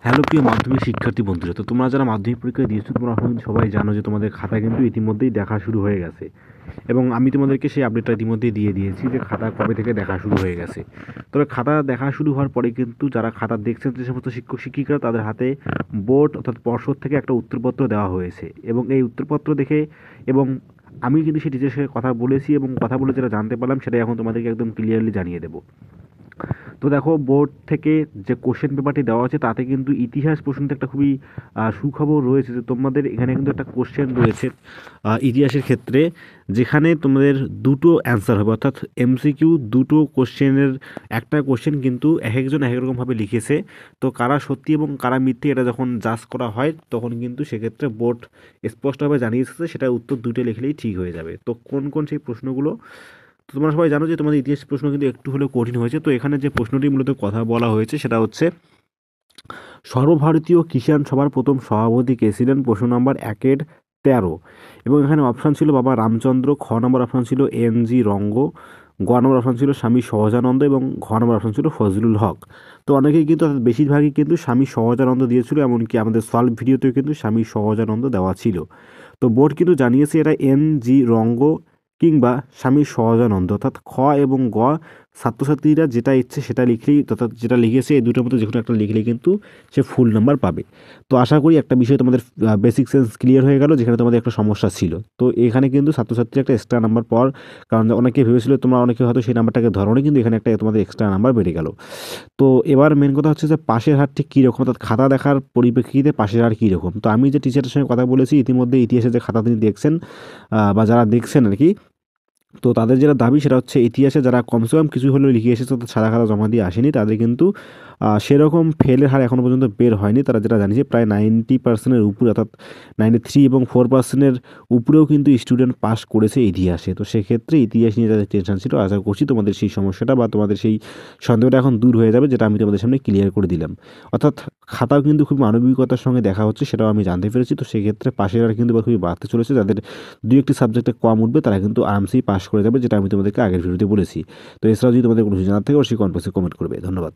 Hello প্রিয় মাধ্যমিক শিক্ষার্থী বন্ধুরা, তো তোমরা যারা মাধ্যমিক পরীক্ষা দিয়েছো তোমরা এখন কিন্তু সবাই জানো যে তোমাদের খাতা কিন্তু ইতিমধ্যেই দেখা শুরু হয়ে গেছে। এবং আমি তোমাদেরকে সেই আপডেটটা ইতিমধ্যেই দিয়ে দিয়েছি যে খাতা কবে থেকে দেখা শুরু হয়ে গেছে। তবে খাতা দেখা শুরু হওয়ার পরে কিন্তু যারা খাতা দেখছেন যে সমস্ত শিক্ষক শিক্ষিকারা তাদের হাতে বোর্ড অর্থাৎ পর্ষদ থেকে একটা উত্তরপত্র দেওয়া হয়েছে। এবং এই উত্তরপত্র দেখে এবং আমি কিন্তু সেই টিচারের সাথে কথা বলেছি এবং কথা বলে যেটা জানতে পারলাম সেটাই এখন তোমাদেরকে একদম ক্লিয়ারলি জানিয়ে দেবো। তো দেখো, বোর্ড থেকে যে কোশ্চেন পেপারটি দেওয়া আছে তাতে কিন্তু ইতিহাস প্রশ্নতে একটা খুবই সুখবর রয়েছে যে তোমাদের এখানে কিন্তু একটা কোশ্চেন রয়েছে ইতিহাসের ক্ষেত্রে, যেখানে তোমাদের দুটো অ্যান্সার হবে, অর্থাৎ এমসিকিউ দুটো কোশ্চেনের একটা কোশ্চেন কিন্তু এক একজন এক এক রকমভাবে লিখেছে। তো কারা সত্যি এবং কারা মিথ্যে এটা যখন জাজ করা হয় তখন কিন্তু সেক্ষেত্রে বোর্ড স্পষ্টভাবে জানিয়েছে যে সেটার উত্তর দুটো লিখলেই ঠিক হয়ে যাবে। তো কোন কোন সেই প্রশ্নগুলো, তো তোমরা সবাই জানো যে তোমাদের ইতিহাস প্রশ্ন কিন্তু একটু হলেও কঠিন হয়েছে। তো এখানে যে প্রশ্নটি মূলত কথা বলা হয়েছে সেটা হচ্ছে, সর্বভারতীয় কিষাণ সভার প্রথম সভাপতি কে ছিলেন? প্রশ্ন নম্বর 1-13। এবং এখানে অপশান ছিল বাবা রামচন্দ্র, খ নম্বর অপশান ছিল এন.জি. রঙ্গ, গ নম্বর অপশান ছিল স্বামী সহজানন্দ এবং ঘ নম্বর অপশান ছিল ফজলুল হক। তো অনেকেই কিন্তু অর্থাৎ বেশিরভাগই কিন্তু স্বামী সহজানন্দ দিয়েছিল, এমনকি আমাদের সলভ ভিডিওতেও কিন্তু স্বামী সহজানন্দ দেওয়া ছিল। তো বোর্ড কিন্তু জানিয়েছে এটা এন.জি. রঙ্গ কিংবা স্বামী সহজানন্দ, অর্থাৎ খ এবং গ ছাত্রছাত্রীরা যেটা ইচ্ছে সেটা লিখলেই, অর্থাৎ যেটা লিখেছে এই দুটোর মধ্যে যে কোনো একটা লিখলেই কিন্তু সে ফুল নাম্বার পাবে। তো আশা করি একটা বিষয় তোমাদের বেসিক সেন্স ক্লিয়ার হয়ে গেল, যেখানে তোমাদের একটা সমস্যা ছিল। তো এখানে কিন্তু ছাত্রছাত্রী একটা এক্সট্রা নাম্বার পাওয়ার, কারণ অনেকে ভেবেছিল তোমরা অনেকে হয়তো সেই নাম্বারটাকে ধরোনি, কিন্তু এখানে একটা তোমাদের এক্সট্রা নাম্বার বেড়ে গেল। তো এবার মেন কথা হচ্ছে যে পাশের হার ঠিক কীরকম, অর্থাৎ খাতা দেখার পরিপ্রেক্ষিতে পাশের হার কীরকম। তো আমি যে টিচারের সঙ্গে কথা বলেছি ইতিমধ্যে ইতিহাসে যে খাতা তিনি দেখছেন বা যারা দেখছেন আর কি, তো তাদের যেটা দাবি সেটা হচ্ছে ইতিহাসে যারা কমসে কম কিছু হলেও লিখে এসেছে অর্থাৎ সাদা খাতা জমা দিয়ে আসেনি তাদের কিন্তু সেরকম ফেলের হার এখনও পর্যন্ত বের হয়নি। তারা যেটা জানিয়েছে প্রায় 90%-এর উপরে, অর্থাৎ 93 এবং 4%-এর উপরেও কিন্তু স্টুডেন্ট পাস করেছে ইতিহাসে। তো সেক্ষেত্রে ইতিহাস নিয়ে যাদের টেনশন ছিল, আশা করছি তোমাদের সেই সমস্যাটা বা তোমাদের সেই সন্দেহটা এখন দূর হয়ে যাবে, যেটা আমি তোমাদের সামনে ক্লিয়ার করে দিলাম। অর্থাৎ খাতাও কিন্তু খুব মানবিকতার সঙ্গে দেখা হচ্ছে, সেটাও আমি জানতে পেরেছি। তো সেক্ষেত্রে পাশের হার কিন্তু খুবই বাড়তে চলেছে। যাদের দুই একটি সাবজেক্টে কম উঠবে তারা কিন্তু আরামসেই পাস করে যাবে, যেটা আমি তোমাদেরকে আগের ভিডিওতে বলেছি। তো এছাড়াও যদি তোমাদের কোনো কিছু জানার থাকে অবশ্যই কমেন্ট বক্সে কমেন্ট করবে। ধন্যবাদ।